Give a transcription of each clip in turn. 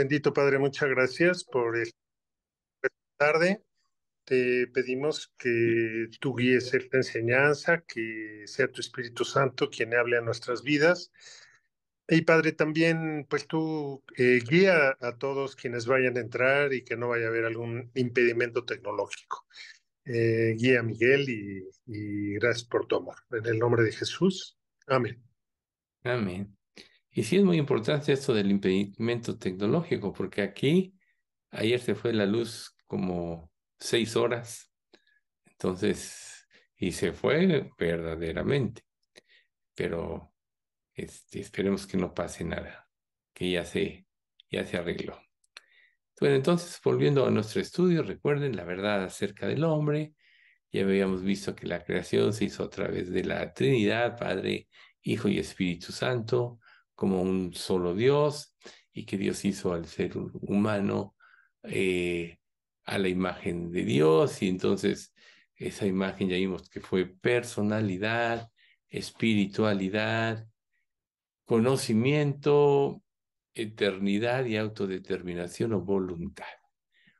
Bendito Padre, muchas gracias por esta tarde. Te pedimos que tú guíes esta enseñanza, que sea tu Espíritu Santo quien hable a nuestras vidas. Y Padre, también, pues tú guía a todos quienes vayan a entrar y que no vaya a haber algún impedimento tecnológico. Guía a Miguel y gracias por tu amor. En el nombre de Jesús. Amén. Amén. Y sí es muy importante esto del impedimento tecnológico, porque aquí ayer se fue la luz como 6 horas, entonces, y se fue verdaderamente, pero esperemos que no pase nada, que ya se arregló. Bueno, entonces, volviendo a nuestro estudio, recuerden la verdad acerca del hombre. Ya habíamos visto que la creación se hizo a través de la Trinidad, Padre, Hijo y Espíritu Santo, como un solo Dios, y que Dios hizo al ser humano eh, a la imagen de Dios, y entonces esa imagen ya vimos que fue personalidad, espiritualidad, conocimiento, eternidad y autodeterminación o voluntad,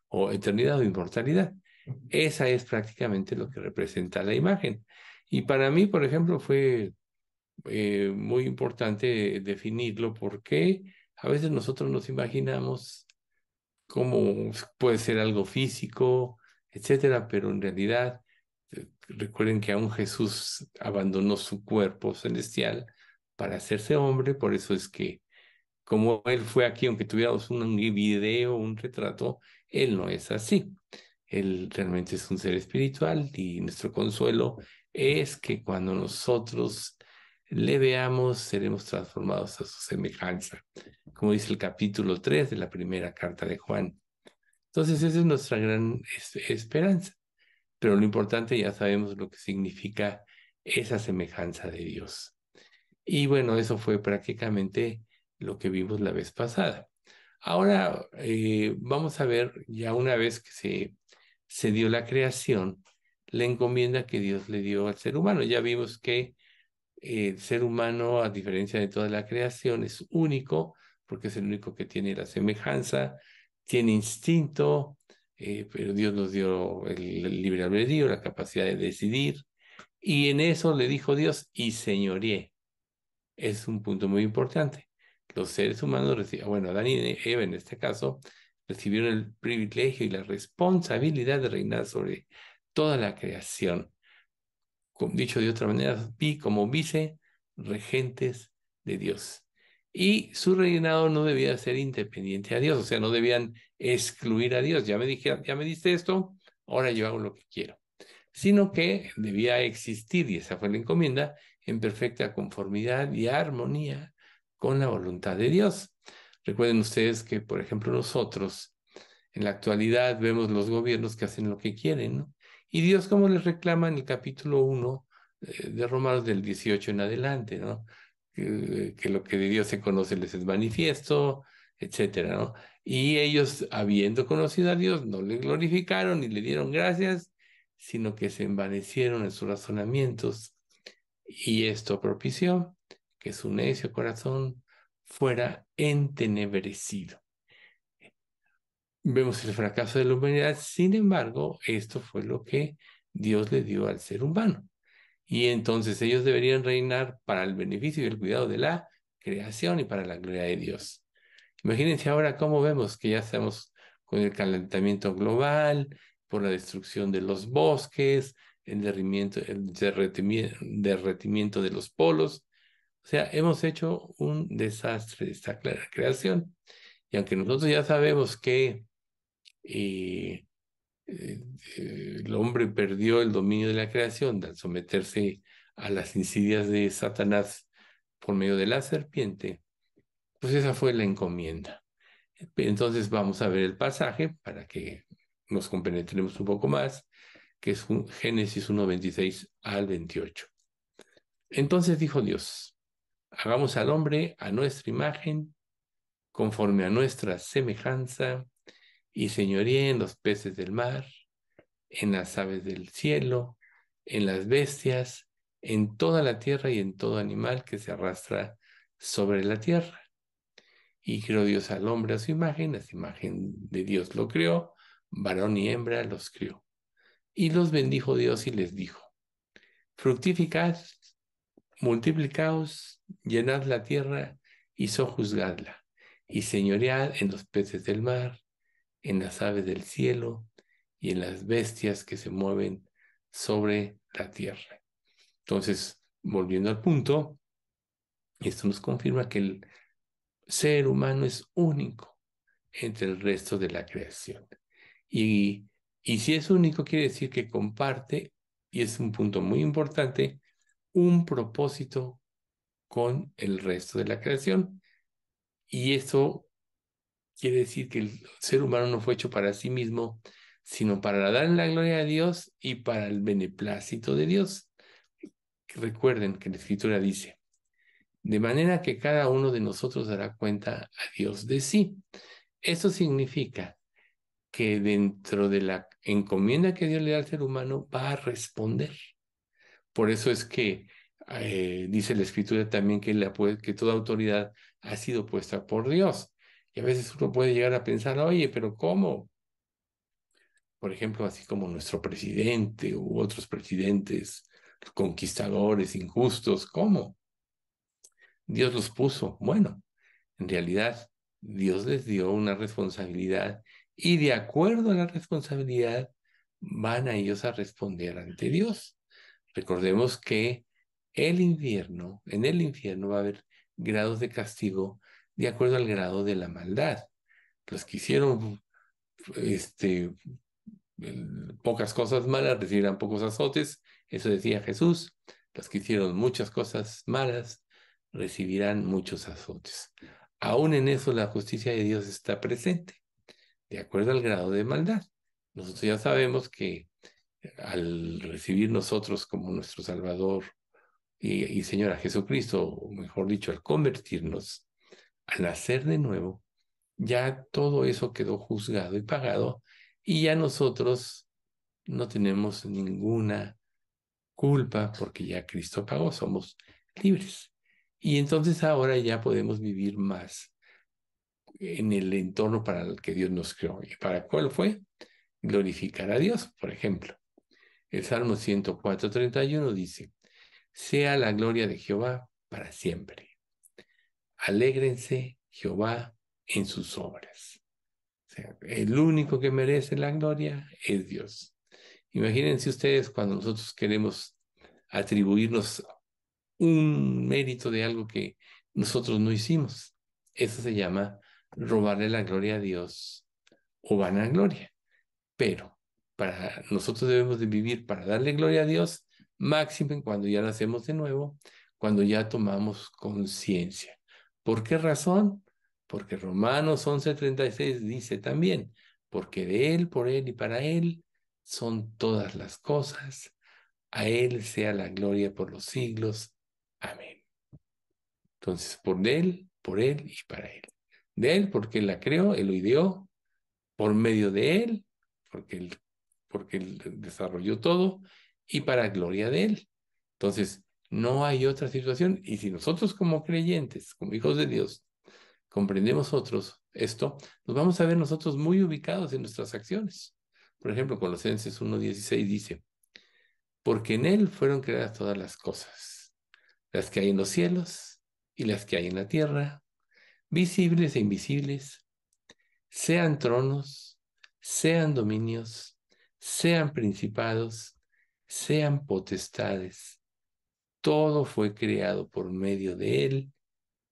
o eternidad o inmortalidad. Esa es prácticamente lo que representa la imagen. Y para mí, por ejemplo, fue muy importante definirlo porque a veces nosotros nos imaginamos cómo puede ser algo físico, etcétera, pero en realidad recuerden que aún Jesús abandonó su cuerpo celestial para hacerse hombre, por eso es que como él fue aquí, aunque tuviéramos un video, un retrato, él no es así. Él realmente es un ser espiritual y nuestro consuelo es que cuando nosotros le veamos, seremos transformados a su semejanza, como dice el capítulo 3 de la primera carta de Juan. Entonces, esa es nuestra gran esperanza. Pero lo importante, ya sabemos lo que significa esa semejanza de Dios. Y bueno, eso fue prácticamente lo que vimos la vez pasada. Ahora vamos a ver, ya una vez que se dio la creación, la encomienda que Dios le dio al ser humano. Ya vimos que el ser humano, a diferencia de toda la creación, es único, porque es el único que tiene la semejanza, tiene instinto, pero Dios nos dio el libre albedrío, la capacidad de decidir, y en eso le dijo Dios, y señoreé. Es un punto muy importante. Los seres humanos, bueno, Adán y Eva en este caso, recibieron el privilegio y la responsabilidad de reinar sobre toda la creación. Dicho de otra manera, como vice regentes de Dios. Y su reinado no debía ser independiente a Dios, o sea, no debían excluir a Dios. Ya me diste esto, ahora yo hago lo que quiero, sino que debía existir, y esa fue la encomienda, en perfecta conformidad y armonía con la voluntad de Dios. Recuerden ustedes que, por ejemplo, nosotros en la actualidad vemos los gobiernos que hacen lo que quieren, ¿no? Y Dios, como les reclama en el capítulo 1 de Romanos del 18 en adelante, ¿no? Que lo que de Dios se conoce les es manifiesto, etcétera, ¿no? Y ellos, habiendo conocido a Dios, no le glorificaron ni le dieron gracias, sino que se envanecieron en sus razonamientos, y esto propició que su necio corazón fuera entenebrecido. Vemos el fracaso de la humanidad, sin embargo, esto fue lo que Dios le dio al ser humano. Y entonces ellos deberían reinar para el beneficio y el cuidado de la creación y para la gloria de Dios. Imagínense ahora cómo vemos que ya estamos con el calentamiento global, por la destrucción de los bosques, el derretimiento de los polos. O sea, hemos hecho un desastre de esta creación. Y aunque nosotros ya sabemos que eh, eh, el hombre perdió el dominio de la creación al someterse a las insidias de Satanás por medio de la serpiente, pues esa fue la encomienda. Entonces vamos a ver el pasaje para que nos compenetremos un poco más, que es Génesis 1:26 al 28. Entonces dijo Dios, hagamos al hombre a nuestra imagen, conforme a nuestra semejanza, y señoree en los peces del mar, en las aves del cielo, en las bestias, en toda la tierra y en todo animal que se arrastra sobre la tierra. Y creó Dios al hombre a su imagen de Dios lo creó, varón y hembra los crió. Y los bendijo Dios y les dijo, fructificad, multiplicaos, llenad la tierra y sojuzgadla, y señoread en los peces del mar, en las aves del cielo y en las bestias que se mueven sobre la tierra. Entonces, volviendo al punto, esto nos confirma que el ser humano es único entre el resto de la creación. Y, y si es único, quiere decir que comparte, y es un punto muy importante, un propósito con el resto de la creación. Y eso quiere decir que el ser humano no fue hecho para sí mismo, sino para dar la gloria a Dios y para el beneplácito de Dios. Recuerden que la Escritura dice, de manera que cada uno de nosotros dará cuenta a Dios de sí. Eso significa que dentro de la encomienda que Dios le da al ser humano va a responder. Por eso es que dice la Escritura también que, que toda autoridad ha sido puesta por Dios. Y a veces uno puede llegar a pensar, oye, pero ¿cómo? Por ejemplo, así como nuestro presidente u otros presidentes conquistadores, injustos, ¿cómo? Dios los puso. Bueno, en realidad Dios les dio una responsabilidad y de acuerdo a la responsabilidad van a ellos a responder ante Dios. Recordemos que en el infierno va a haber grados de castigo de acuerdo al grado de la maldad. Los que hicieron este, pocas cosas malas recibirán pocos azotes, eso decía Jesús. Los que hicieron muchas cosas malas recibirán muchos azotes. Aún en eso la justicia de Dios está presente, de acuerdo al grado de maldad. Nosotros ya sabemos que al recibir nosotros como nuestro Salvador y Señor a Jesucristo, o mejor dicho, al convertirnos, al nacer de nuevo, ya todo eso quedó juzgado y pagado y ya nosotros no tenemos ninguna culpa porque ya Cristo pagó, somos libres. Y entonces ahora ya podemos vivir más en el entorno para el que Dios nos creó. ¿Y para cuál fue? Glorificar a Dios, por ejemplo. El Salmo 104:31 dice, sea la gloria de Jehová para siempre. Alégrense Jehová en sus obras. O sea, el único que merece la gloria es Dios. Imagínense ustedes cuando nosotros queremos atribuirnos un mérito de algo que nosotros no hicimos. Eso se llama robarle la gloria a Dios o vanagloria. Pero para nosotros debemos de vivir para darle gloria a Dios, máximo cuando ya nacemos de nuevo, cuando ya tomamos conciencia. ¿Por qué razón? Porque Romanos 11:36 dice también, porque de Él, por Él y para Él son todas las cosas, a Él sea la gloria por los siglos. Amén. Entonces, por Él y para Él. De Él, porque Él la creó, Él lo ideó, por medio de Él, porque él desarrolló todo, y para gloria de Él. Entonces, no hay otra situación. Y si nosotros como creyentes, como hijos de Dios, comprendemos otros esto, nos vamos a ver nosotros muy ubicados en nuestras acciones. Por ejemplo, Colosenses 1:16 dice, porque en Él fueron creadas todas las cosas, las que hay en los cielos y las que hay en la tierra, visibles e invisibles, sean tronos, sean dominios, sean principados, sean potestades. Todo fue creado por medio de Él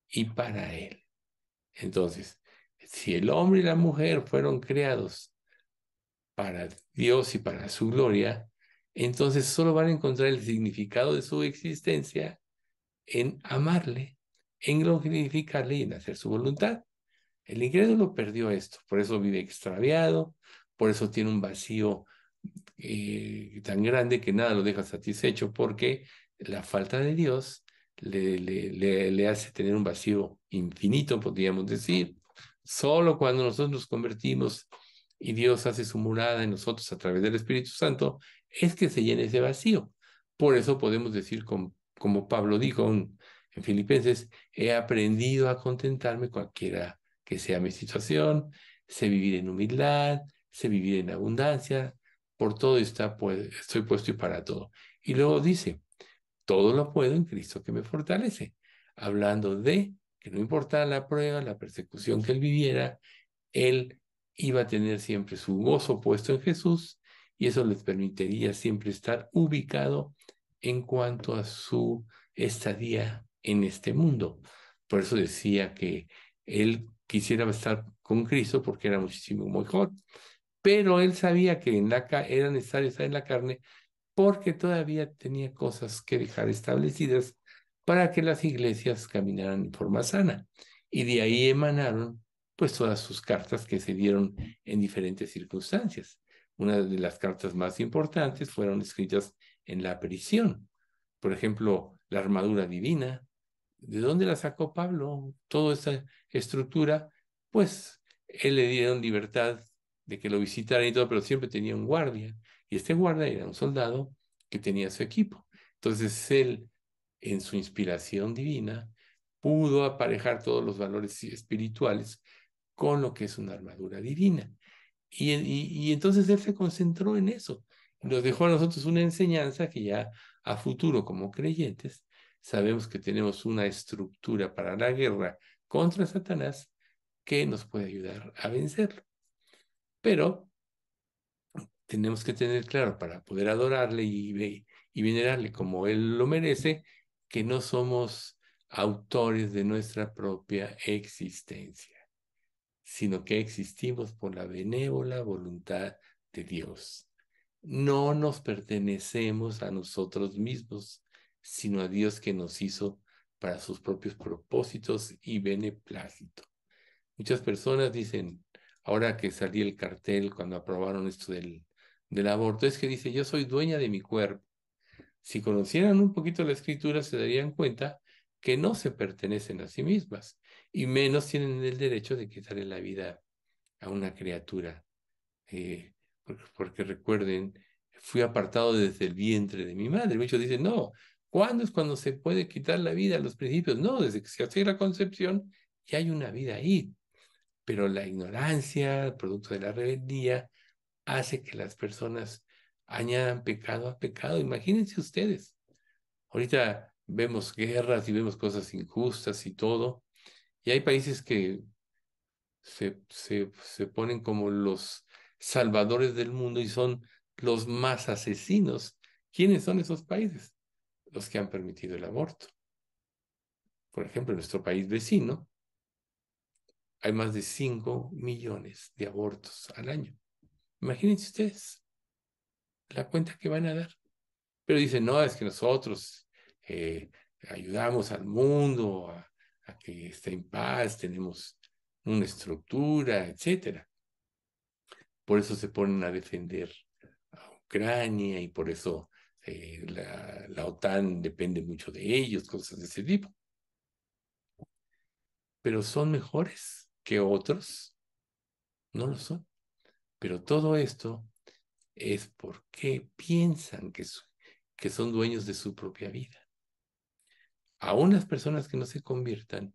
y para Él. Entonces, si el hombre y la mujer fueron creados para Dios y para su gloria, entonces solo van a encontrar el significado de su existencia en amarle, en glorificarle y en hacer su voluntad. El incrédulo perdió esto, por eso vive extraviado, por eso tiene un vacío tan grande que nada lo deja satisfecho, porque la falta de Dios le hace tener un vacío infinito, podríamos decir. Solo cuando nosotros nos convertimos y Dios hace su morada en nosotros a través del Espíritu Santo, es que se llena ese vacío. Por eso podemos decir, como Pablo dijo, en Filipenses, he aprendido a contentarme cualquiera que sea mi situación, sé vivir en humildad, sé vivir en abundancia, por todo estoy puesto y para todo. Y luego dice, todo lo puedo en Cristo que me fortalece, hablando de que no importara la prueba, la persecución que él viviera, él iba a tener siempre su gozo puesto en Jesús y eso les permitiría siempre estar ubicado en cuanto a su estadía en este mundo. Por eso decía que él quisiera estar con Cristo porque era muchísimo mejor, pero él sabía que era necesario estar en la carne porque todavía tenía cosas que dejar establecidas para que las iglesias caminaran en forma sana. Y de ahí emanaron pues todas sus cartas que se dieron en diferentes circunstancias. Una de las cartas más importantes fueron escritas en la prisión. Por ejemplo, la armadura divina. ¿De dónde la sacó Pablo? Toda esa estructura, pues él le dieron libertad de que lo visitaran y todo, pero siempre tenía un guardia. Y este guardia era un soldado que tenía su equipo. Entonces él, en su inspiración divina, pudo aparejar todos los valores espirituales con lo que es una armadura divina. Y entonces él se concentró en eso. Nos dejó a nosotros una enseñanza que ya a futuro como creyentes sabemos que tenemos una estructura para la guerra contra Satanás que nos puede ayudar a vencerlo. Pero tenemos que tener claro para poder adorarle y venerarle como él lo merece, que no somos autores de nuestra propia existencia, sino que existimos por la benévola voluntad de Dios. No nos pertenecemos a nosotros mismos, sino a Dios que nos hizo para sus propios propósitos y beneplácito. Muchas personas dicen, ahora que salió el cartel cuando aprobaron esto del aborto, es que dice, yo soy dueña de mi cuerpo. Si conocieran un poquito la escritura, se darían cuenta que no se pertenecen a sí mismas y menos tienen el derecho de quitarle la vida a una criatura. Porque recuerden, fui apartado desde el vientre de mi madre. Muchos dicen, no, ¿cuándo es cuando se puede quitar la vida a los principios? No, desde que se hace la concepción, ya hay una vida ahí. Pero la ignorancia, producto de la rebeldía, hace que las personas añadan pecado a pecado. Imagínense ustedes. Ahorita vemos guerras y vemos cosas injustas y todo, y hay países que se ponen como los salvadores del mundo y son los más asesinos. ¿Quiénes son esos países? Los que han permitido el aborto. Por ejemplo, en nuestro país vecino hay más de 5 millones de abortos al año. Imagínense ustedes la cuenta que van a dar. Pero dicen, no, es que nosotros ayudamos al mundo a que esté en paz, tenemos una estructura, etcétera. Por eso se ponen a defender a Ucrania y por eso la OTAN depende mucho de ellos, cosas de ese tipo. Pero son mejores que otros, no lo son. Pero todo esto es porque piensan que son dueños de su propia vida. Aún las personas que no se conviertan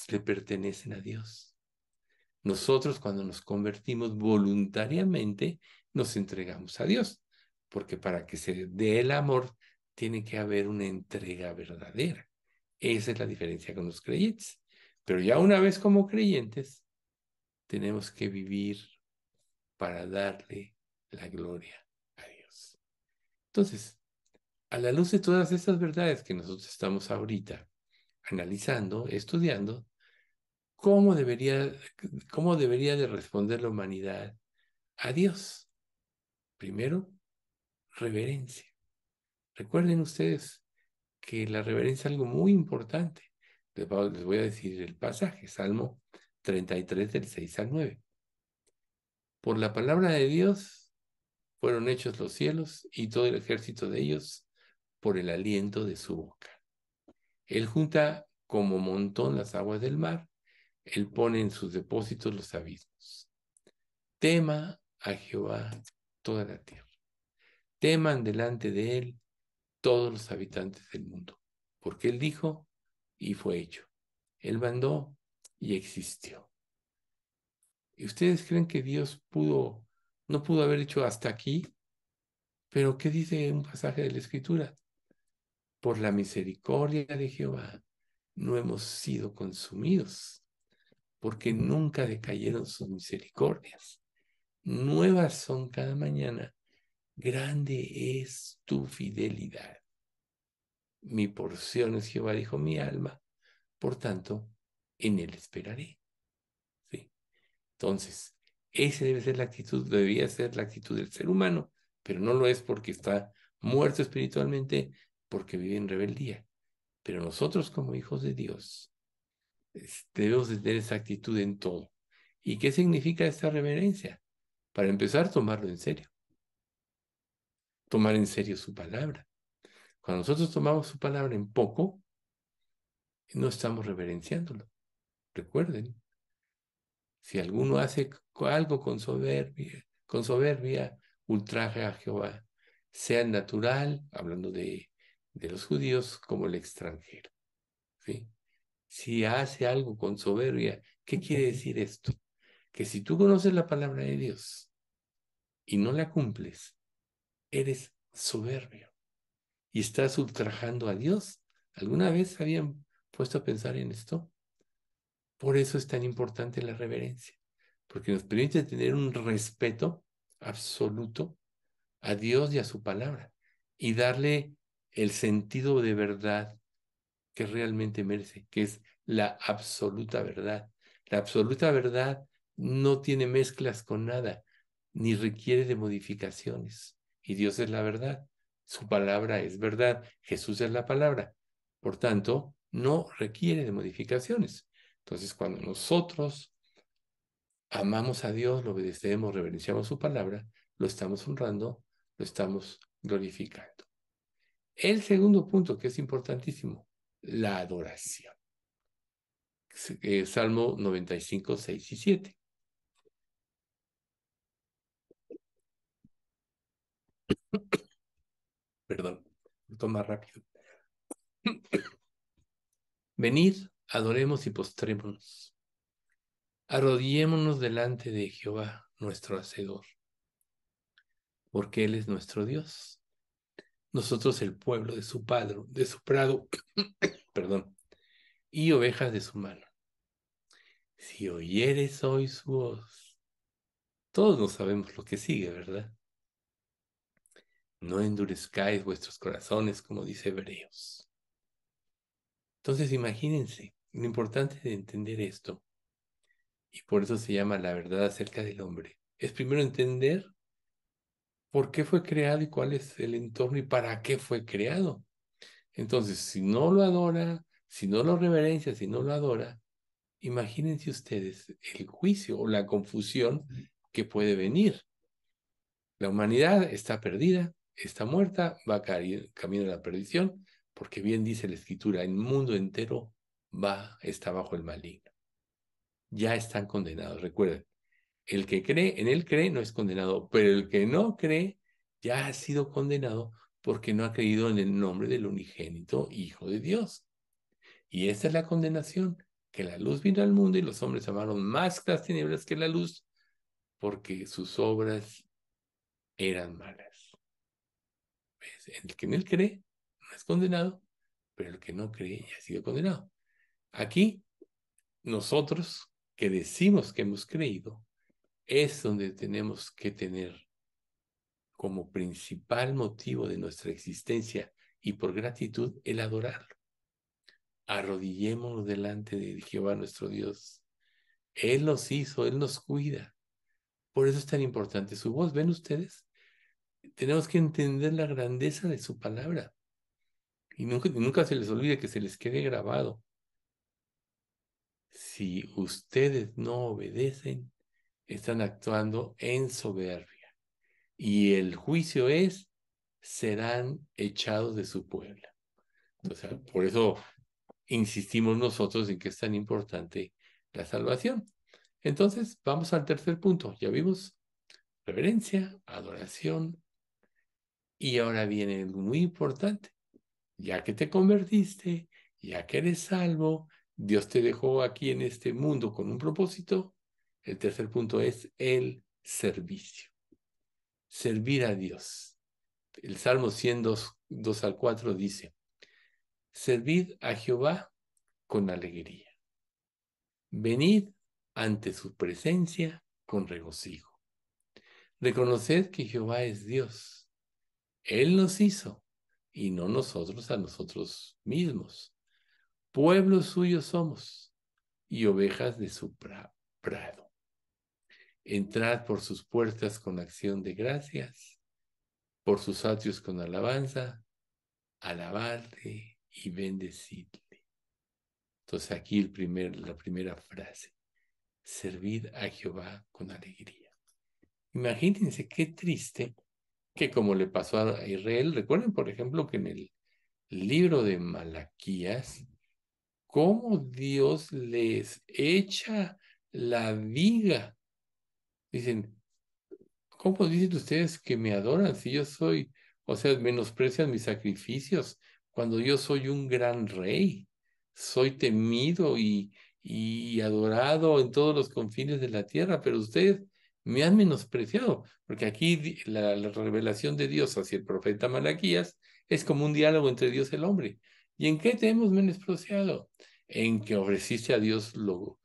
le pertenecen a Dios. Nosotros cuando nos convertimos voluntariamente nos entregamos a Dios, porque para que se dé el amor tiene que haber una entrega verdadera. Esa es la diferencia con los creyentes. Pero ya una vez como creyentes, tenemos que vivir para darle la gloria a Dios. Entonces, a la luz de todas estas verdades que nosotros estamos ahorita analizando, estudiando, ¿cómo debería, cómo debería de responder la humanidad a Dios? Primero, reverencia. Recuerden ustedes que la reverencia es algo muy importante. Les voy a decir el pasaje, Salmo 33 del 6 al 9. Por la palabra de Dios fueron hechos los cielos y todo el ejército de ellos por el aliento de su boca. Él junta como montón las aguas del mar, él pone en sus depósitos los abismos. Tema a Jehová toda la tierra. Teman delante de él todos los habitantes del mundo. porque Él dijo y fue hecho. Él mandó y existió. ¿Y ustedes creen que Dios no pudo haber hecho hasta aquí? Pero ¿qué dice un pasaje de la Escritura? Por la misericordia de Jehová no hemos sido consumidos, porque nunca decayeron sus misericordias. Nuevas son cada mañana. Grande es tu fidelidad. Mi porción es Jehová, dijo mi alma, por tanto, en él esperaré. ¿Sí? Entonces, esa debe ser la actitud, debería ser la actitud del ser humano, pero no lo es porque está muerto espiritualmente, porque vive en rebeldía. Pero nosotros como hijos de Dios debemos de tener esa actitud en todo. ¿Y qué significa esta reverencia? Para empezar, tomarlo en serio, tomar en serio su palabra. Cuando nosotros tomamos su palabra en poco, no estamos reverenciándolo. Recuerden, si alguno hace algo con soberbia, ultraja a Jehová, sea el natural, hablando de los judíos, como el extranjero. ¿Sí? Si hace algo con soberbia, ¿qué quiere decir esto? Que si tú conoces la palabra de Dios y no la cumples, eres soberbio y estás ultrajando a Dios. ¿Alguna vez habían puesto a pensar en esto? Por eso es tan importante la reverencia, porque nos permite tener un respeto absoluto a Dios y a su palabra y darle el sentido de verdad que realmente merece, que es la absoluta verdad. La absoluta verdad no tiene mezclas con nada, ni requiere de modificaciones. Y Dios es la verdad. Su palabra es verdad. Jesús es la palabra. Por tanto, no requiere de modificaciones. Entonces, cuando nosotros amamos a Dios, lo obedecemos, reverenciamos su palabra, lo estamos honrando, lo estamos glorificando. El segundo punto, que es importantísimo, la adoración. Salmo 95, 6 y 7. Perdón, más rápido. Venid, adoremos y postrémonos. Arrodillémonos delante de Jehová, nuestro Hacedor, porque Él es nuestro Dios. Nosotros el pueblo de su prado, perdón, y ovejas de su mano. Si oyeres hoy su voz, todos no sabemos lo que sigue, ¿verdad? No endurezcáis vuestros corazones, como dice Hebreos. Entonces imagínense, lo importante de entender esto, y por eso se llama la verdad acerca del hombre, es primero entender por qué fue creado y cuál es el entorno y para qué fue creado. Entonces, si no lo adora, si no lo reverencia, si no lo adora, imagínense ustedes el juicio o la confusión que puede venir. La humanidad está perdida, está muerta, va a caer camino a la perdición, porque bien dice la Escritura, el mundo entero está bajo el maligno. Ya están condenados, recuerden. El que cree, en él cree, no es condenado, pero el que no cree ya ha sido condenado porque no ha creído en el nombre del unigénito Hijo de Dios. Y esta es la condenación, que la luz vino al mundo y los hombres amaron más las tinieblas que la luz porque sus obras eran malas. ¿Ves? El que en él cree no es condenado, pero el que no cree ya ha sido condenado. Aquí, nosotros que decimos que hemos creído, es donde tenemos que tener como principal motivo de nuestra existencia y por gratitud el adorarlo. Arrodillémonos delante de Jehová nuestro Dios. Él nos hizo, Él nos cuida. Por eso es tan importante su voz. ¿Ven ustedes? Tenemos que entender la grandeza de su palabra. Y nunca se les olvide que se les quede grabado. Si ustedes no obedecen, están actuando en soberbia. Y el juicio es, serán echados de su pueblo. O sea, por eso insistimos nosotros en que es tan importante la salvación. Entonces, vamos al tercer punto. Ya vimos reverencia, adoración, y ahora viene algo muy importante, Ya que te convertiste, ya que eres salvo, Dios te dejó aquí en este mundo con un propósito. El tercer punto es el servicio. Servir a Dios. El Salmo 102, 2 al 4 dice, servid a Jehová con alegría. Venid ante su presencia con regocijo. Reconoced que Jehová es Dios. Él nos hizo y no nosotros a nosotros mismos. Pueblo suyo somos y ovejas de su prado. Entrad por sus puertas con acción de gracias, por sus atrios con alabanza, alabadle y bendecidle. Entonces aquí la primera frase, servid a Jehová con alegría. Imagínense qué triste que como le pasó a Israel, recuerden por ejemplo que en el libro de Malaquías, cómo Dios les echa la viga. Dicen, ¿cómo dicen ustedes que me adoran si yo soy, o sea, menosprecian mis sacrificios cuando yo soy un gran rey? Soy temido y adorado en todos los confines de la tierra, pero ustedes me han menospreciado, porque aquí la revelación de Dios hacia el profeta Malaquías es como un diálogo entre Dios y el hombre. ¿Y en qué te hemos menospreciado? En que ofreciste a Dios lo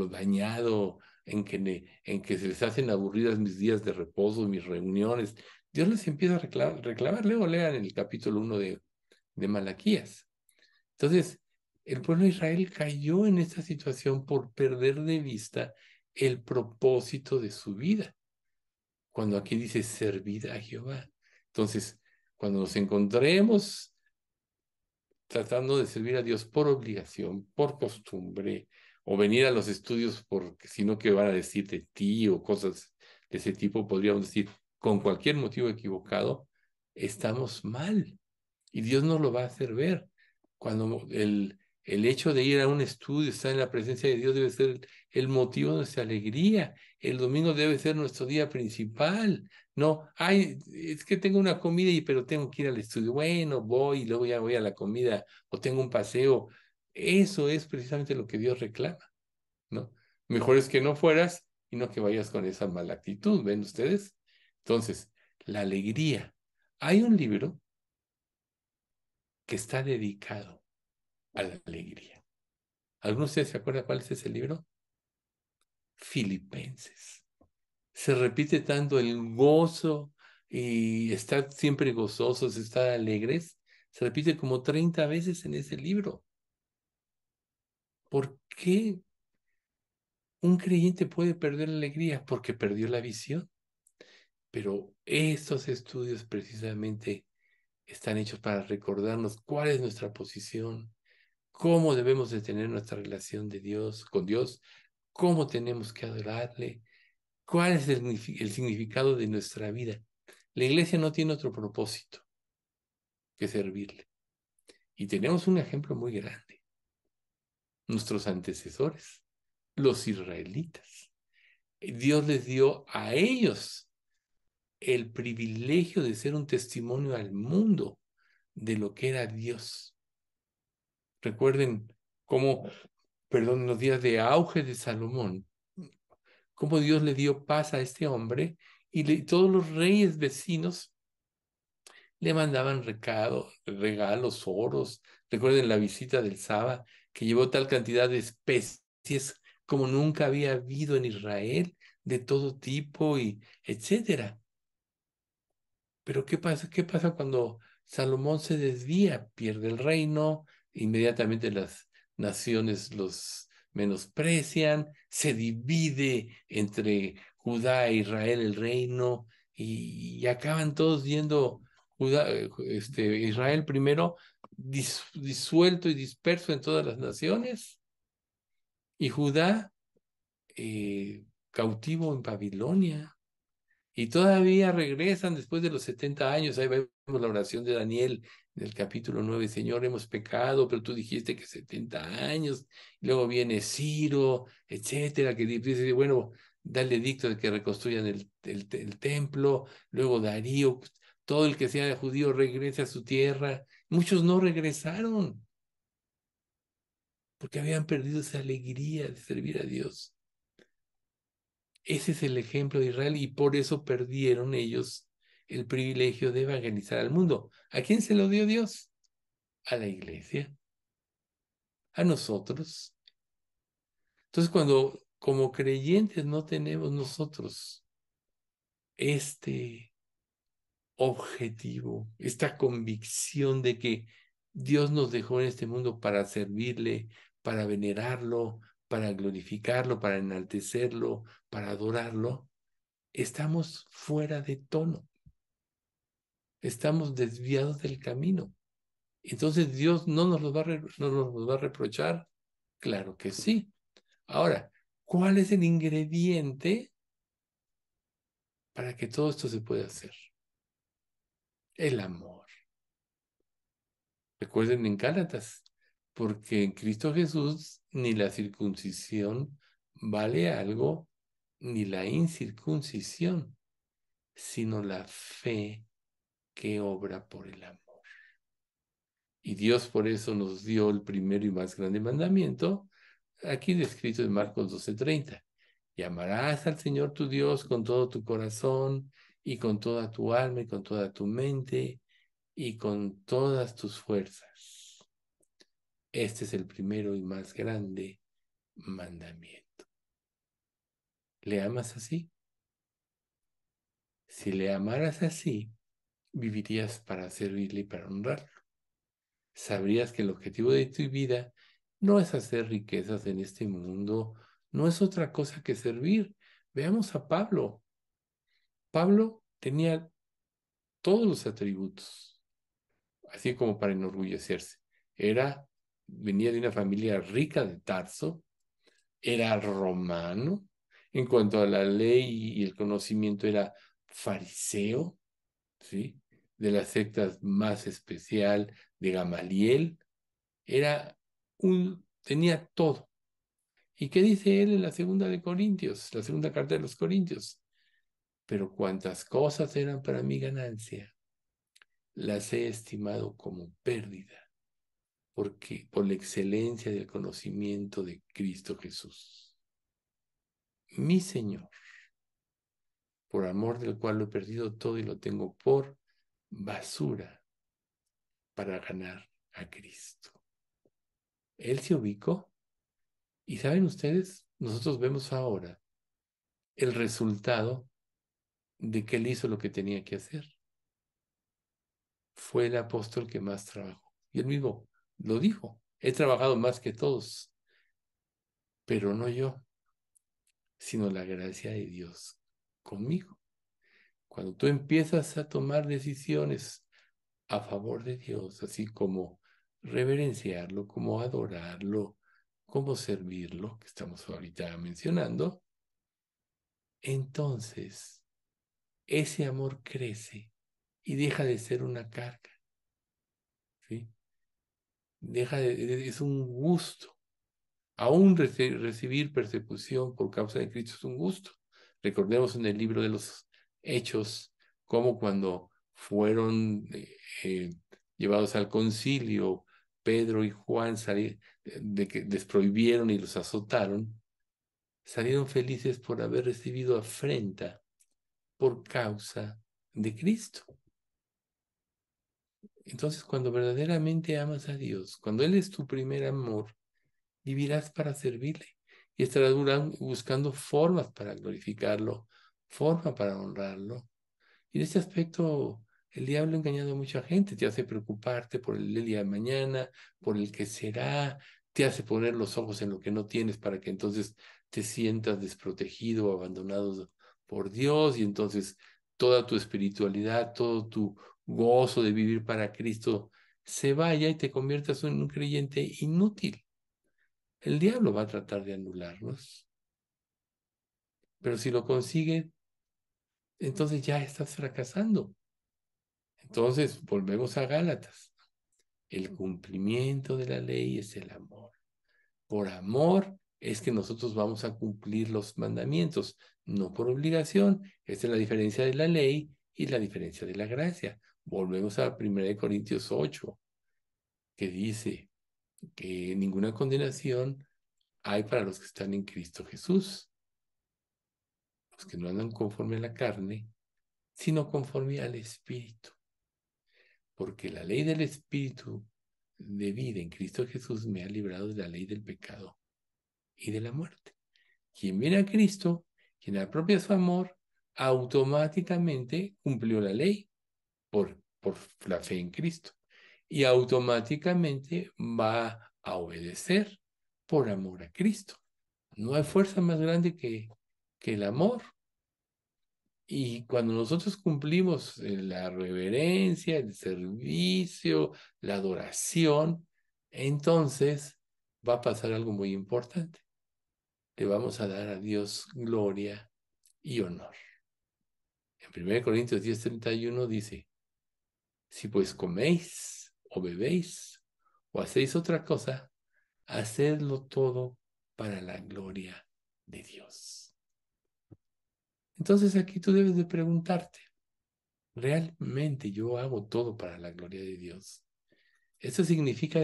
dañado, en que se les hacen aburridas mis días de reposo, mis reuniones. Dios les empieza a reclamar. Luego lean el capítulo 1 de Malaquías. Entonces, el pueblo de Israel cayó en esta situación por perder de vista el propósito de su vida. Cuando aquí dice servir a Jehová. Entonces, cuando nos encontremos tratando de servir a Dios por obligación, por costumbre, o venir a los estudios porque sino que van a decir de ti o cosas de ese tipo, podríamos decir, con cualquier motivo equivocado, estamos mal. Y Dios nos lo va a hacer ver. Cuando el hecho de ir a un estudio, estar en la presencia de Dios debe ser el motivo de nuestra alegría. El domingo debe ser nuestro día principal. No, ay, es que tengo una comida y pero tengo que ir al estudio. Bueno, voy y luego ya voy a la comida o tengo un paseo. Eso es precisamente lo que Dios reclama, ¿no? Mejor es que no fueras y no que vayas con esa mala actitud, ¿ven ustedes? Entonces, la alegría. Hay un libro que está dedicado a la alegría. ¿Alguno de ustedes se acuerda cuál es ese libro? Filipenses. Se repite tanto el gozo y estar siempre gozosos, estar alegres. Se repite como 30 veces en ese libro. ¿Por qué un creyente puede perder la alegría? Porque perdió la visión. Pero estos estudios precisamente están hechos para recordarnos cuál es nuestra posición, cómo debemos de tener nuestra relación de Dios, con Dios, cómo tenemos que adorarle, cuál es el significado de nuestra vida. La iglesia no tiene otro propósito que servirle. Y tenemos un ejemplo muy grande, nuestros antecesores, los israelitas. Dios les dio a ellos el privilegio de ser un testimonio al mundo de lo que era Dios. Recuerden cómo, perdón, en los días de auge de Salomón, cómo Dios le dio paz a este hombre y todos los reyes vecinos le mandaban regalos, oros. Recuerden la visita del Saba, que llevó tal cantidad de especies como nunca había habido en Israel, de todo tipo y etcétera. Pero ¿qué pasa? ¿Qué pasa cuando Salomón se desvía? Pierde el reino, inmediatamente las naciones los menosprecian, se divide entre Judá e Israel el reino y acaban todos yendo Israel primero disuelto y disperso en todas las naciones y Judá cautivo en Babilonia. Y todavía regresan después de los 70 años. Ahí vemos la oración de Daniel en el capítulo 9. Señor, hemos pecado, pero tú dijiste que 70 años. Y luego viene Ciro, etcétera, que dice, bueno, dale dicto de que reconstruyan el templo. Luego Darío. todo el que sea judío regrese a su tierra. Muchos no regresaron porque habían perdido esa alegría de servir a Dios. Ese es el ejemplo de Israel y por eso perdieron ellos el privilegio de evangelizar al mundo. ¿A quién se lo dio Dios? A la iglesia, a nosotros. Entonces, cuando como creyentes no tenemos nosotros este objetivo, esta convicción de que Dios nos dejó en este mundo para servirle, para venerarlo, para glorificarlo, para enaltecerlo, para adorarlo, estamos fuera de tono, estamos desviados del camino. Entonces Dios no nos lo va no nos lo va a reprochar. Claro que sí. Ahora, ¿cuál es el ingrediente para que todo esto se pueda hacer? El amor. Recuerden en Gálatas, porque en Cristo Jesús ni la circuncisión vale algo, ni la incircuncisión, sino la fe que obra por el amor. Y Dios por eso nos dio el primero y más grande mandamiento, aquí descrito en Marcos 12:30. Y amarás al Señor tu Dios con todo tu corazón y con toda tu alma y con toda tu mente y con todas tus fuerzas. Este es el primero y más grande mandamiento. ¿Le amas así? Si le amaras así, vivirías para servirle y para honrarlo. Sabrías que el objetivo de tu vida no es hacer riquezas en este mundo, no es otra cosa que servir. Veamos a Pablo. Pablo tenía todos los atributos, así como para enorgullecerse. Venía de una familia rica de Tarso, era romano, en cuanto a la ley y el conocimiento era fariseo, ¿sí? De las sectas más especial de Gamaliel, tenía todo. ¿Y qué dice él en la segunda de Corintios, la segunda carta de los Corintios? Pero cuantas cosas eran para mi ganancia, las he estimado como pérdida, porque por la excelencia del conocimiento de Cristo Jesús, mi Señor, por amor del cual lo he perdido todo y lo tengo por basura para ganar a Cristo. Él se ubicó y saben ustedes, nosotros vemos ahora el resultado de que él hizo lo que tenía que hacer. Fue el apóstol que más trabajó. Y él mismo lo dijo, he trabajado más que todos, pero no yo, sino la gracia de Dios conmigo. Cuando tú empiezas a tomar decisiones a favor de Dios, así como reverenciarlo, como adorarlo, como servirlo, que estamos ahorita mencionando, entonces ese amor crece y deja de ser una carga, ¿sí? Es un gusto. Aún recibir persecución por causa de Cristo es un gusto. Recordemos en el libro de los Hechos, cómo cuando fueron llevados al concilio, Pedro y Juan de que les prohibieron y los azotaron, salieron felices por haber recibido afrenta por causa de Cristo. Entonces, cuando verdaderamente amas a Dios, cuando Él es tu primer amor, vivirás para servirle y estarás buscando formas para glorificarlo, formas para honrarlo. Y en este aspecto, el diablo ha engañado a mucha gente, te hace preocuparte por el día de mañana, por el que será, te hace poner los ojos en lo que no tienes para que entonces te sientas desprotegido, abandonado por Dios y entonces toda tu espiritualidad, todo tu gozo de vivir para Cristo se vaya y te conviertas en un creyente inútil. El diablo va a tratar de anularnos, pero si lo consigue, entonces ya estás fracasando. Entonces, volvemos a Gálatas. El cumplimiento de la ley es el amor. Por amor es que nosotros vamos a cumplir los mandamientos, no por obligación. Esta es la diferencia de la ley y la diferencia de la gracia. Volvemos a 1 Corintios 8, que dice que ninguna condenación hay para los que están en Cristo Jesús, los que no andan conforme a la carne, sino conforme al Espíritu. Porque la ley del Espíritu de vida en Cristo Jesús me ha librado de la ley del pecado y de la muerte. Quien viene a Cristo, quien apropia su amor, automáticamente cumplió la ley por la fe en Cristo. Y automáticamente va a obedecer por amor a Cristo. No hay fuerza más grande que el amor. Y cuando nosotros cumplimos la reverencia, el servicio, la adoración, entonces va a pasar algo muy importante. Le vamos a dar a Dios gloria y honor. En 1 Corintios 10:31 dice, si pues coméis o bebéis o hacéis otra cosa, hacedlo todo para la gloria de Dios. Entonces aquí tú debes de preguntarte, ¿realmente yo hago todo para la gloria de Dios? Eso significa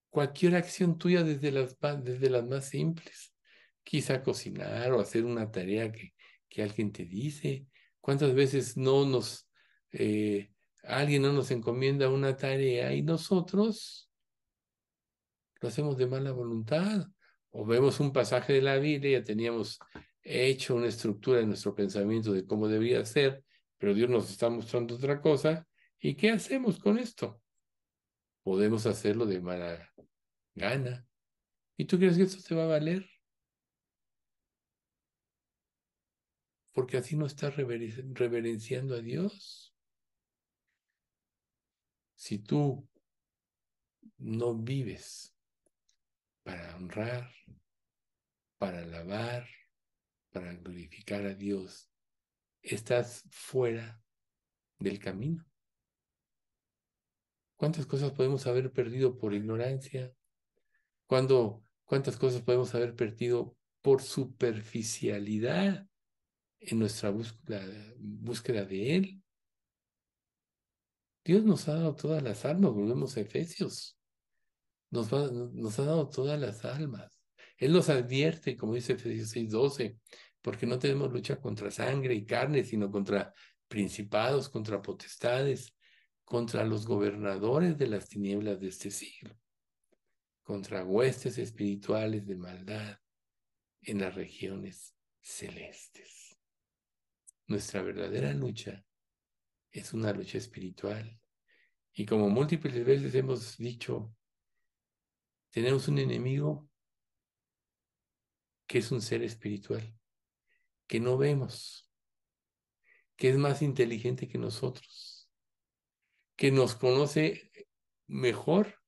cualquier acción tuya desde las más simples. Quizá cocinar o hacer una tarea que alguien te dice. ¿Cuántas veces alguien no nos encomienda una tarea y nosotros lo hacemos de mala voluntad? O vemos un pasaje de la Biblia, ya teníamos hecho una estructura en nuestro pensamiento de cómo debería ser, pero Dios nos está mostrando otra cosa. ¿Y qué hacemos con esto? Podemos hacerlo de mala gana. ¿Y tú crees que esto te va a valer? Porque así no estás reverenciando a Dios. Si tú no vives para honrar, para alabar, para glorificar a Dios, estás fuera del camino. ¿Cuántas cosas podemos haber perdido por ignorancia? ¿Cuántas cosas podemos haber perdido por superficialidad en nuestra búsqueda de Él? Dios nos ha dado todas las almas, volvemos a Efesios. Nos ha dado todas las almas. Él nos advierte, como dice Efesios 6:12, porque no tenemos lucha contra sangre y carne, sino contra principados, contra potestades, contra los gobernadores de las tinieblas de este siglo, contra huestes espirituales de maldad en las regiones celestes. Nuestra verdadera lucha es una lucha espiritual. Y como múltiples veces hemos dicho, tenemos un enemigo que es un ser espiritual, que no vemos, que es más inteligente que nosotros, que nos conoce mejor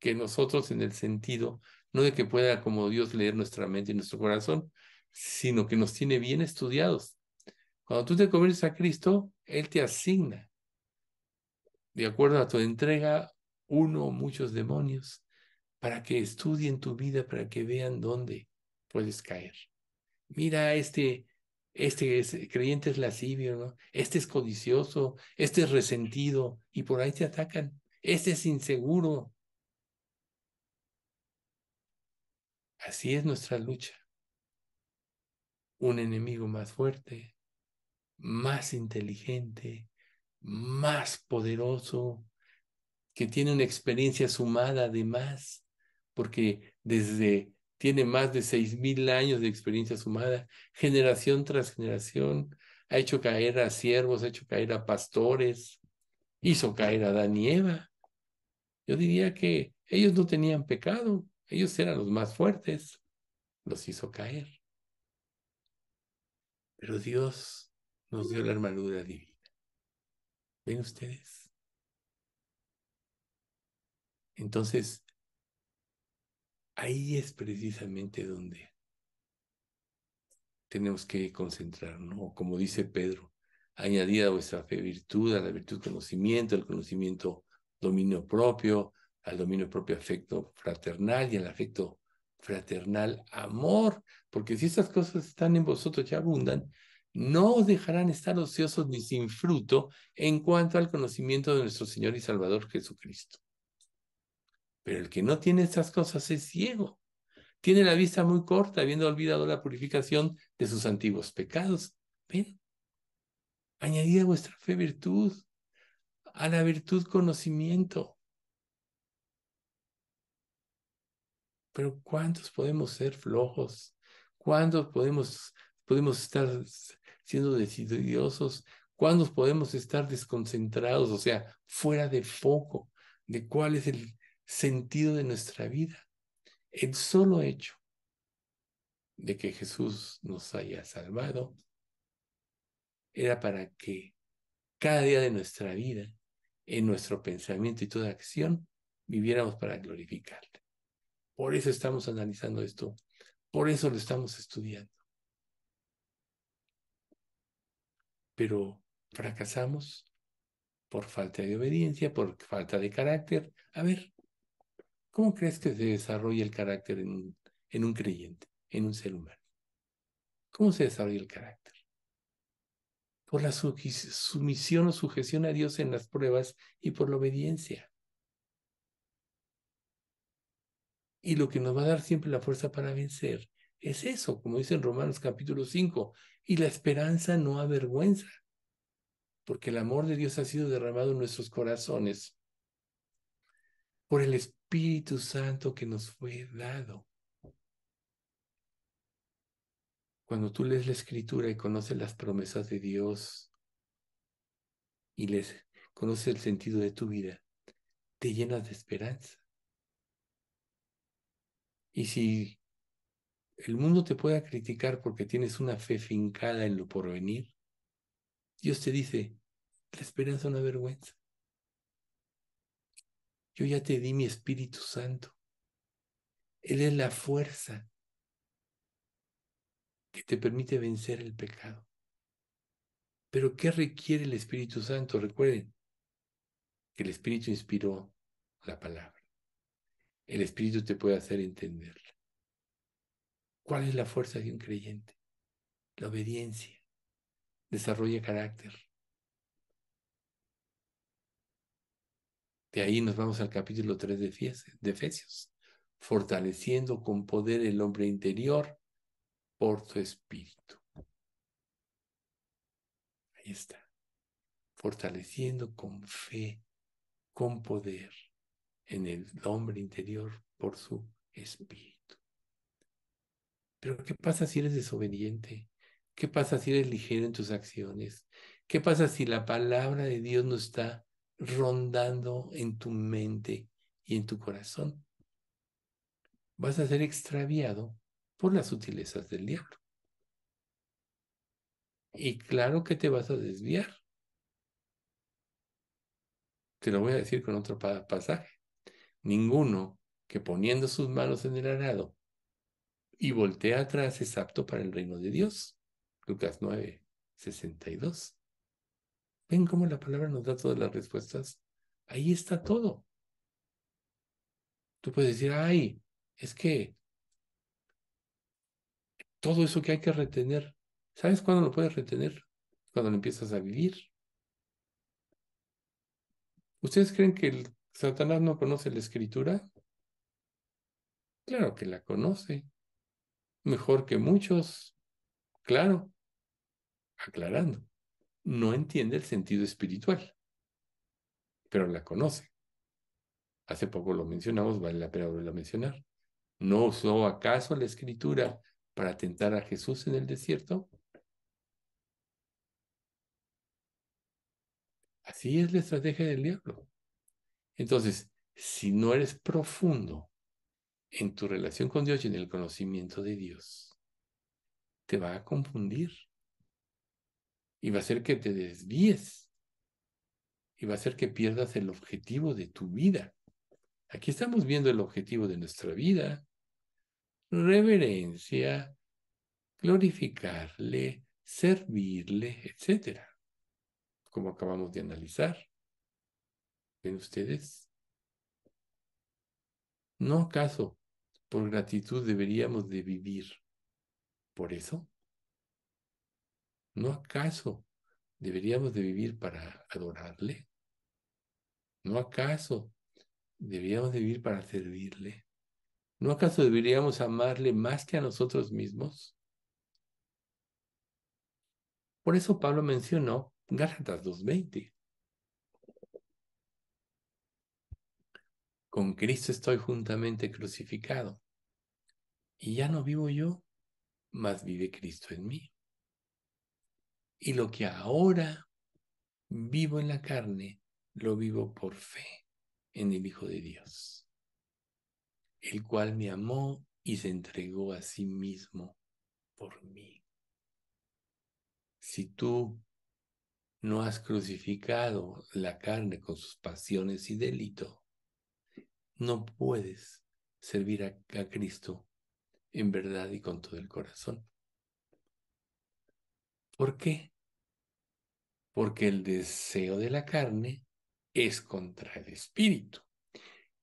que nosotros en el sentido, no de que pueda como Dios leer nuestra mente y nuestro corazón, sino que nos tiene bien estudiados. Cuando tú te conviertes a Cristo, Él te asigna, de acuerdo a tu entrega, uno o muchos demonios, para que estudien tu vida, para que vean dónde puedes caer. Mira, creyente es lascivio, ¿no? Este es codicioso, este es resentido, y por ahí te atacan. Este es inseguro. Así es nuestra lucha. Un enemigo más fuerte, más inteligente, más poderoso, que tiene una experiencia sumada además, porque tiene más de 6,000 años de experiencia sumada, generación tras generación, ha hecho caer a siervos, ha hecho caer a pastores, hizo caer a Adán y Eva. Yo diría que ellos no tenían pecado, ellos eran los más fuertes, los hizo caer. Pero Dios nos dio la armadura divina. ¿Ven ustedes? Entonces, ahí es precisamente donde tenemos que concentrarnos, como dice Pedro, añadid a vuestra fe virtud, a la virtud conocimiento, al conocimiento dominio propio, al dominio propio afecto fraternal y al afecto fraternal amor, porque si estas cosas están en vosotros ya abundan, no os dejarán estar ociosos ni sin fruto en cuanto al conocimiento de nuestro Señor y Salvador Jesucristo. Pero el que no tiene estas cosas es ciego. Tiene la vista muy corta, habiendo olvidado la purificación de sus antiguos pecados. Ven, añadid a vuestra fe virtud, a la virtud conocimiento. Pero ¿cuántos podemos ser flojos? ¿Cuántos podemos estar siendo decidiosos? ¿Cuántos podemos estar desconcentrados, o sea, fuera de foco de cuál es el sentido de nuestra vida? El solo hecho de que Jesús nos haya salvado era para que cada día de nuestra vida, en nuestro pensamiento y toda acción, viviéramos para glorificarle. Por eso estamos analizando esto, por eso lo estamos estudiando. Pero fracasamos por falta de obediencia, por falta de carácter. A ver, ¿cómo crees que se desarrolla el carácter en un creyente, en un ser humano? ¿Cómo se desarrolla el carácter? Por la sumisión o sujeción a Dios en las pruebas y por la obediencia. Y lo que nos va a dar siempre la fuerza para vencer es eso, como dice en Romanos capítulo 5, y la esperanza no avergüenza, porque el amor de Dios ha sido derramado en nuestros corazones por el Espíritu Santo que nos fue dado. Cuando tú lees la Escritura y conoces las promesas de Dios y conoces el sentido de tu vida, te llenas de esperanza. Y si el mundo te pueda criticar porque tienes una fe fincada en lo porvenir, Dios te dice, la esperanza no avergüenza. Yo ya te di mi Espíritu Santo. Él es la fuerza que te permite vencer el pecado. Pero ¿qué requiere el Espíritu Santo? Recuerden que el Espíritu inspiró la palabra. El Espíritu te puede hacer entenderla. ¿Cuál es la fuerza de un creyente? La obediencia. Desarrolla carácter. De ahí nos vamos al capítulo 3 de Efesios. Fortaleciendo con poder el hombre interior por tu espíritu. Ahí está. Fortaleciendo con fe, con poder en el hombre interior por su espíritu. Pero ¿qué pasa si eres desobediente? ¿Qué pasa si eres ligero en tus acciones? ¿Qué pasa si la palabra de Dios no está rondando en tu mente y en tu corazón? Vas a ser extraviado por las sutilezas del diablo. Y claro que te vas a desviar. Te lo voy a decir con otro pasaje. Ninguno que poniendo sus manos en el arado y voltea atrás es apto para el reino de Dios. Lucas 9:62. ¿Ven cómo la palabra nos da todas las respuestas? Ahí está todo. Tú puedes decir, ay, es que todo eso que hay que retener, ¿sabes cuándo lo puedes retener? Cuando lo empiezas a vivir. ¿Ustedes creen que el Satanás no conoce la escritura? Claro que la conoce, mejor que muchos, claro, aclarando. No entiende el sentido espiritual, pero la conoce. Hace poco lo mencionamos, vale la pena volverlo a mencionar. ¿No usó acaso la escritura para tentar a Jesús en el desierto? Así es la estrategia del diablo. Entonces, si no eres profundo en tu relación con Dios y en el conocimiento de Dios, te va a confundir y va a hacer que te desvíes y va a hacer que pierdas el objetivo de tu vida. Aquí estamos viendo el objetivo de nuestra vida: reverencia, glorificarle, servirle, etcétera, como acabamos de analizar. ¿Ven ustedes? ¿No acaso por gratitud deberíamos de vivir por eso? ¿No acaso deberíamos de vivir para adorarle? ¿No acaso deberíamos de vivir para servirle? ¿No acaso deberíamos amarle más que a nosotros mismos? Por eso Pablo mencionó Gálatas 2:20. Con Cristo estoy juntamente crucificado. Y ya no vivo yo, mas vive Cristo en mí. Y lo que ahora vivo en la carne, lo vivo por fe en el Hijo de Dios, el cual me amó y se entregó a sí mismo por mí. Si tú no has crucificado la carne con sus pasiones y delito, no puedes servir a Cristo en verdad y con todo el corazón. ¿Por qué? Porque el deseo de la carne es contra el espíritu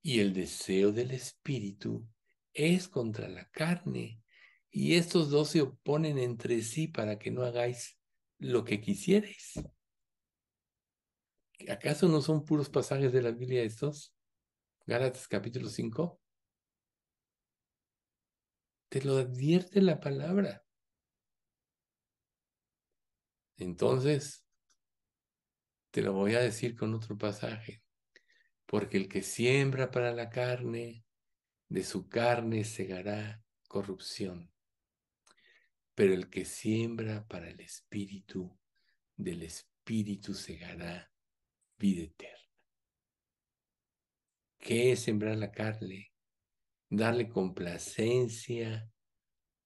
y el deseo del espíritu es contra la carne. Y estos dos se oponen entre sí para que no hagáis lo que quisierais. ¿Acaso no son puros pasajes de la Biblia estos? Gálatas capítulo 5. Te lo advierte la palabra. Entonces, te lo voy a decir con otro pasaje. Porque el que siembra para la carne, de su carne segará corrupción. Pero el que siembra para el espíritu, del espíritu segará vida eterna. ¿Qué es sembrar la carne? Darle complacencia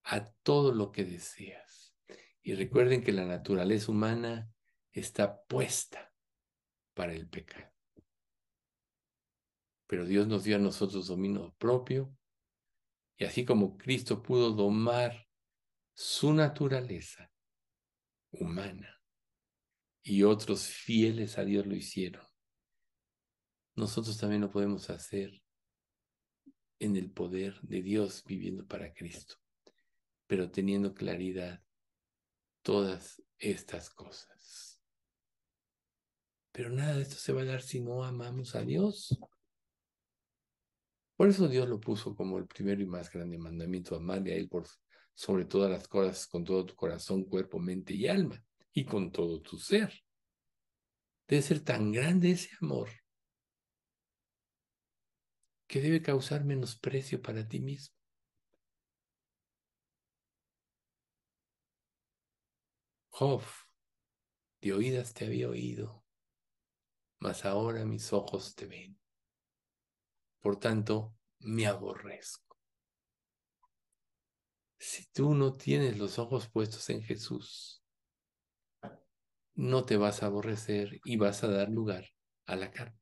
a todo lo que deseas. Y recuerden que la naturaleza humana está puesta para el pecado. Pero Dios nos dio a nosotros dominio propio, y así como Cristo pudo domar su naturaleza humana y otros fieles a Dios lo hicieron, nosotros también lo podemos hacer en el poder de Dios viviendo para Cristo, pero teniendo claridad todas estas cosas. Pero nada de esto se va a dar si no amamos a Dios. Por eso Dios lo puso como el primero y más grande mandamiento, amarle a Él por sobre todas las cosas, con todo tu corazón, cuerpo, mente y alma, y con todo tu ser. Debe ser tan grande ese amor que debe causar menosprecio para ti mismo. Job, de oídas te había oído, mas ahora mis ojos te ven. Por tanto, me aborrezco. Si tú no tienes los ojos puestos en Jesús, no te vas a aborrecer y vas a dar lugar a la carne.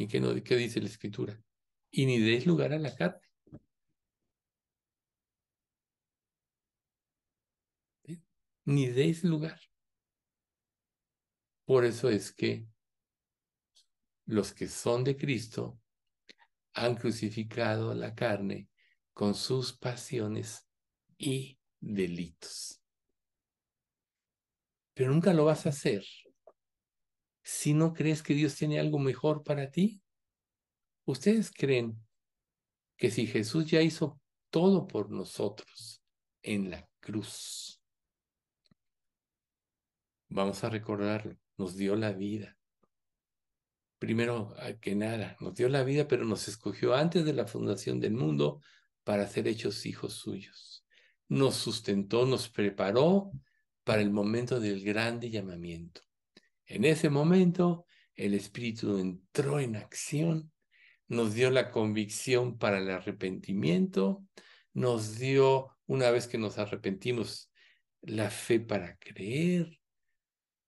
¿Y qué, no, qué dice la Escritura? Y ni des lugar a la carne. ¿Sí? Ni deis lugar. Por eso es que los que son de Cristo han crucificado la carne con sus pasiones y delitos. Pero nunca lo vas a hacer si no crees que Dios tiene algo mejor para ti. ¿Ustedes creen que si Jesús ya hizo todo por nosotros en la cruz, vamos a recordarlo, nos dio la vida? Primero que nada, nos dio la vida, pero nos escogió antes de la fundación del mundo para ser hechos hijos suyos. Nos sustentó, nos preparó para el momento del grande llamamiento. En ese momento, el Espíritu entró en acción, nos dio la convicción para el arrepentimiento, nos dio, una vez que nos arrepentimos, la fe para creer.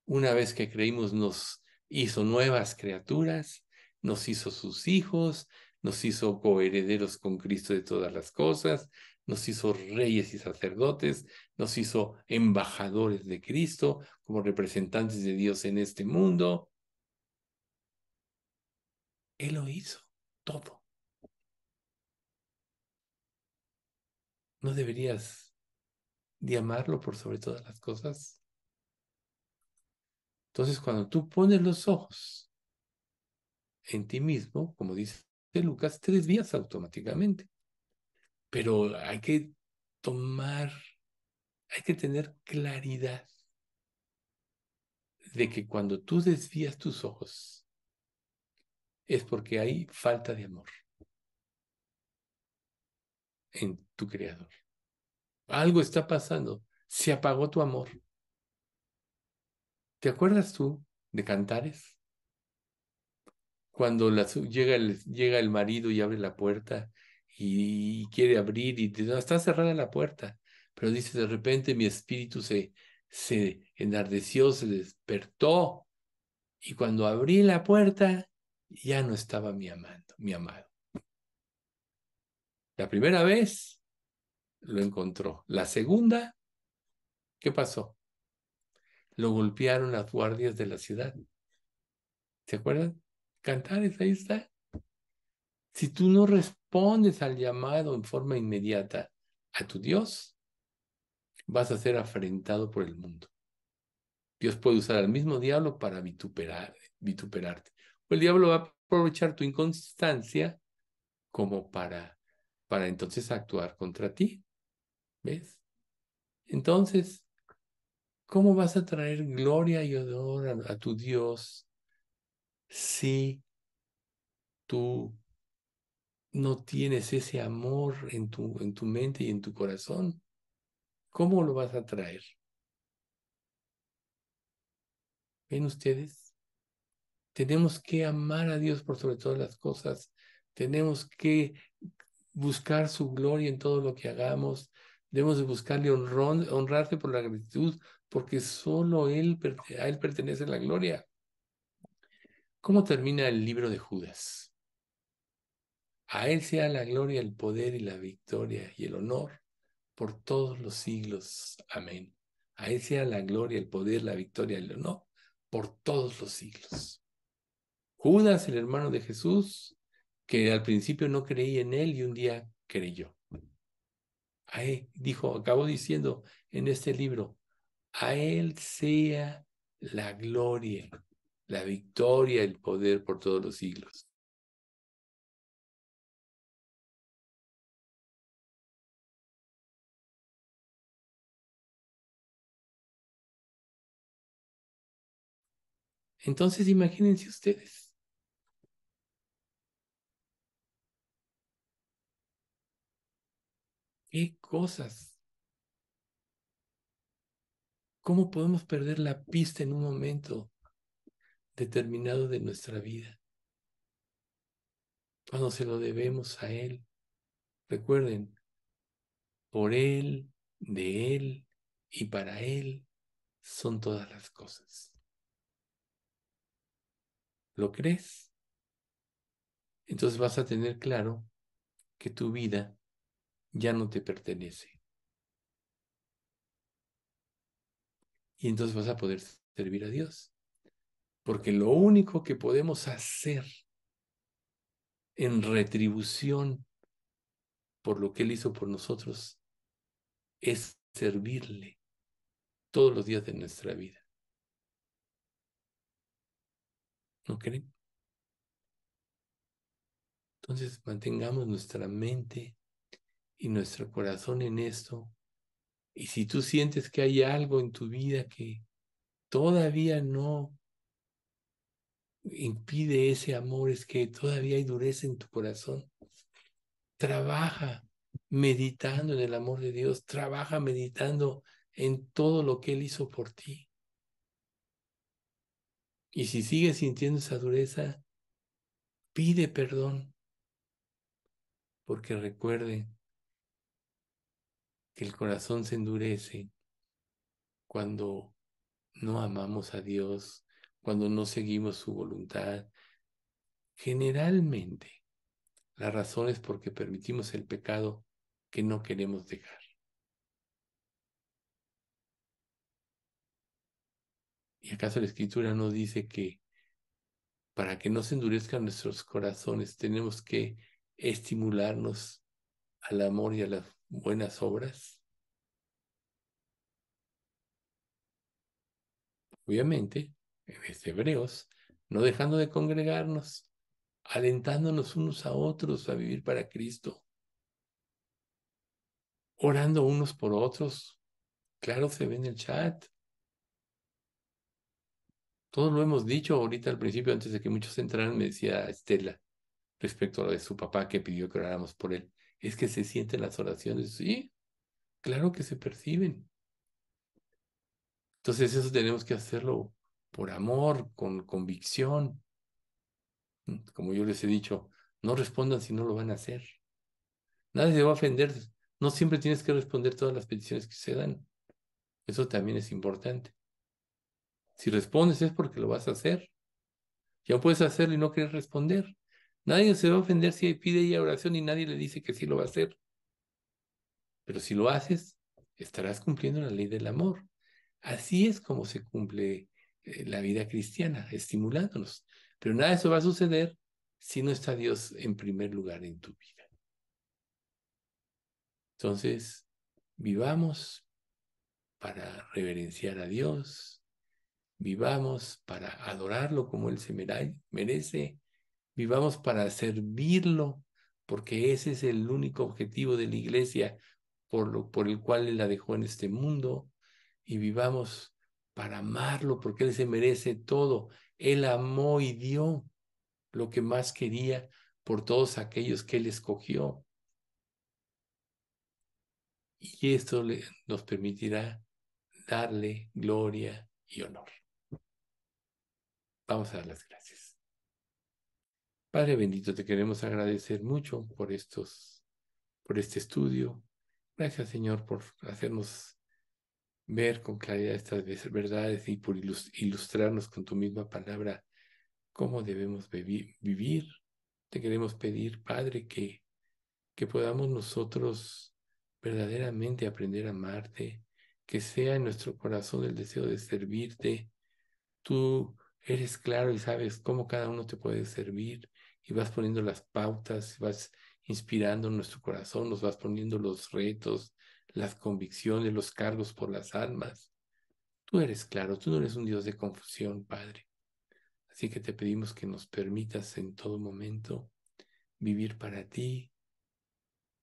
Una vez que creímos, nos hizo nuevas criaturas, nos hizo sus hijos, nos hizo coherederos con Cristo de todas las cosas, nos hizo reyes y sacerdotes, nos hizo embajadores de Cristo como representantes de Dios en este mundo. Él lo hizo todo. ¿No deberías de amarlo por sobre todas las cosas? Entonces, cuando tú pones los ojos en ti mismo, como dice Lucas, te desvías automáticamente. Pero tomar, hay que tener claridad de que cuando tú desvías tus ojos es porque hay falta de amor en tu creador. Algo está pasando. Se apagó tu amor. ¿Te acuerdas tú de Cantares? Cuando llega el marido y abre la puerta y quiere abrir y dice, no, está cerrada la puerta. Pero dice, de repente mi espíritu se enardeció, se despertó. Y cuando abrí la puerta, ya no estaba mi amado. La primera vez lo encontró. La segunda, ¿qué pasó? Lo golpearon las guardias de la ciudad. ¿Se acuerdan? Cantares, ahí está. Si tú no respondes al llamado en forma inmediata a tu Dios, vas a ser afrentado por el mundo. Dios puede usar al mismo diablo para vituperarte. O el diablo va a aprovechar tu inconstancia como para entonces actuar contra ti. ¿Ves? Entonces, ¿cómo vas a traer gloria y honor a tu Dios si tú no tienes ese amor en tu mente y en tu corazón? ¿Cómo lo vas a traer? ¿Ven ustedes? Tenemos que amar a Dios por sobre todas las cosas. Tenemos que buscar su gloria en todo lo que hagamos. Debemos de buscarle honrarse por la gratitud, porque solo a Él pertenece la gloria. ¿Cómo termina el libro de Judas? A Él sea la gloria, el poder y la victoria y el honor por todos los siglos. Amén. A Él sea la gloria, el poder, la victoria y el honor por todos los siglos. Judas, el hermano de Jesús, que al principio no creía en Él y un día creyó. A Él, acabó diciendo en este libro, a Él sea la gloria, la victoria, el poder por todos los siglos. Entonces imagínense ustedes, qué cosas, cómo podemos perder la pista en un momento determinado de nuestra vida, cuando se lo debemos a Él. Recuerden, por Él, de Él y para Él son todas las cosas. ¿Lo crees? Entonces vas a tener claro que tu vida ya no te pertenece. Y entonces vas a poder servir a Dios. Porque lo único que podemos hacer en retribución por lo que Él hizo por nosotros es servirle todos los días de nuestra vida. ¿No creen? Entonces mantengamos nuestra mente y nuestro corazón en esto. Y si tú sientes que hay algo en tu vida que todavía no impide ese amor, es que todavía hay dureza en tu corazón, trabaja meditando en el amor de Dios, trabaja meditando en todo lo que Él hizo por ti. Y si sigues sintiendo esa dureza, pide perdón, porque recuerde que el corazón se endurece cuando no amamos a Dios, cuando no seguimos su voluntad. Generalmente, la razón es porque permitimos el pecado que no queremos dejar. ¿Y acaso la Escritura no dice que para que no se endurezcan nuestros corazones tenemos que estimularnos al amor y a las buenas obras? Obviamente, Hebreos, no dejando de congregarnos, alentándonos unos a otros a vivir para Cristo, orando unos por otros. Claro, se ve en el chat. Todos lo hemos dicho ahorita al principio, antes de que muchos entraran, me decía Estela, respecto a lo de su papá que pidió que oráramos por él. Es que se sienten las oraciones. Sí, claro que se perciben. Entonces eso tenemos que hacerlo por amor, con convicción. Como yo les he dicho, no respondan si no lo van a hacer. Nadie se va a ofender. No siempre tienes que responder todas las peticiones que se dan. Eso también es importante. Si respondes es porque lo vas a hacer. Ya puedes hacerlo y no querer responder. Nadie se va a ofender si pide ella oración y nadie le dice que sí lo va a hacer. Pero si lo haces, estarás cumpliendo la ley del amor. Así es como se cumple la vida cristiana, estimulándonos. Pero nada de eso va a suceder si no está Dios en primer lugar en tu vida. Entonces, vivamos para reverenciar a Dios, vivamos para adorarlo como Él se merece, vivamos para servirlo, porque ese es el único objetivo de la iglesia por el cual Él la dejó en este mundo, y vivamos para amarlo, porque Él se merece todo. Él amó y dio lo que más quería por todos aquellos que Él escogió, y esto nos permitirá darle gloria y honor. Vamos a dar las gracias. Padre bendito, te queremos agradecer mucho por este estudio. Gracias, Señor, por hacernos ver con claridad estas verdades y por ilustrarnos con tu misma palabra cómo debemos vivir. Te queremos pedir, Padre, que podamos nosotros verdaderamente aprender a amarte, que sea en nuestro corazón el deseo de servirte. Tú eres claro y sabes cómo cada uno te puede servir y vas poniendo las pautas, vas inspirando nuestro corazón, nos vas poniendo los retos, las convicciones, los cargos por las almas. Tú eres claro, tú no eres un Dios de confusión, Padre. Así que te pedimos que nos permitas en todo momento vivir para ti.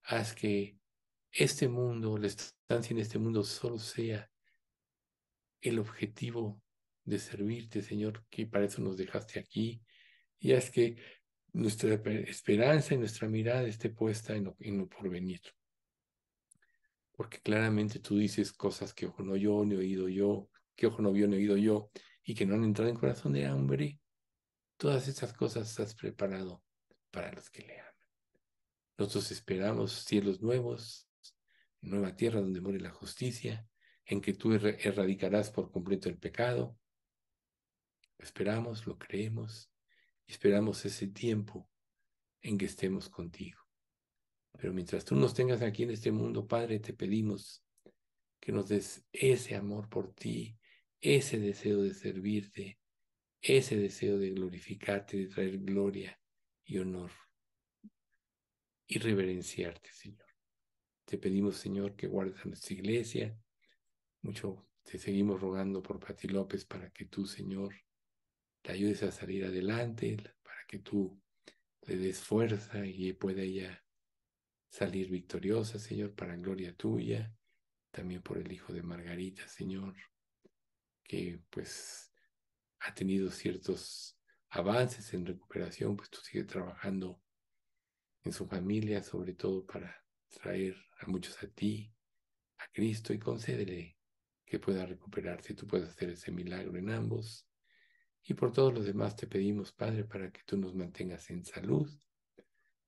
Haz que este mundo, la estancia en este mundo solo sea el objetivo de servirte, Señor, que para eso nos dejaste aquí. Y haz que nuestra esperanza y nuestra mirada esté puesta en lo porvenir. Porque claramente tú dices cosas que ojo no oyó, ni oído yo, que ojo no vio, ni oído yo, y que no han entrado en corazón de hombre. Todas esas cosas has preparado para los que le aman. Nosotros esperamos cielos nuevos, nueva tierra donde muere la justicia, en que tú erradicarás por completo el pecado. Esperamos, lo creemos, y esperamos ese tiempo en que estemos contigo. Pero mientras tú nos tengas aquí en este mundo, Padre, te pedimos que nos des ese amor por ti, ese deseo de servirte, ese deseo de glorificarte, de traer gloria y honor y reverenciarte, Señor. Te pedimos, Señor, que guardes a nuestra iglesia. Mucho te seguimos rogando por Pati López para que tú, Señor, la ayudes a salir adelante, para que tú le des fuerza y pueda ella salir victoriosa, Señor, para gloria tuya. También por el hijo de Margarita, Señor, que pues ha tenido ciertos avances en recuperación, pues tú sigues trabajando en su familia, sobre todo para traer a muchos a ti, a Cristo, y concédele que pueda recuperarse y tú puedas hacer ese milagro en ambos. Y por todos los demás te pedimos, Padre, para que tú nos mantengas en salud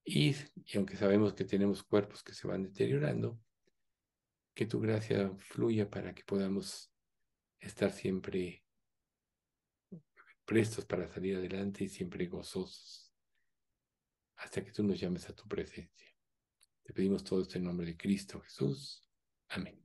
y aunque sabemos que tenemos cuerpos que se van deteriorando, que tu gracia fluya para que podamos estar siempre prestos para salir adelante y siempre gozosos, hasta que tú nos llames a tu presencia. Te pedimos todo esto en nombre de Cristo Jesús. Amén.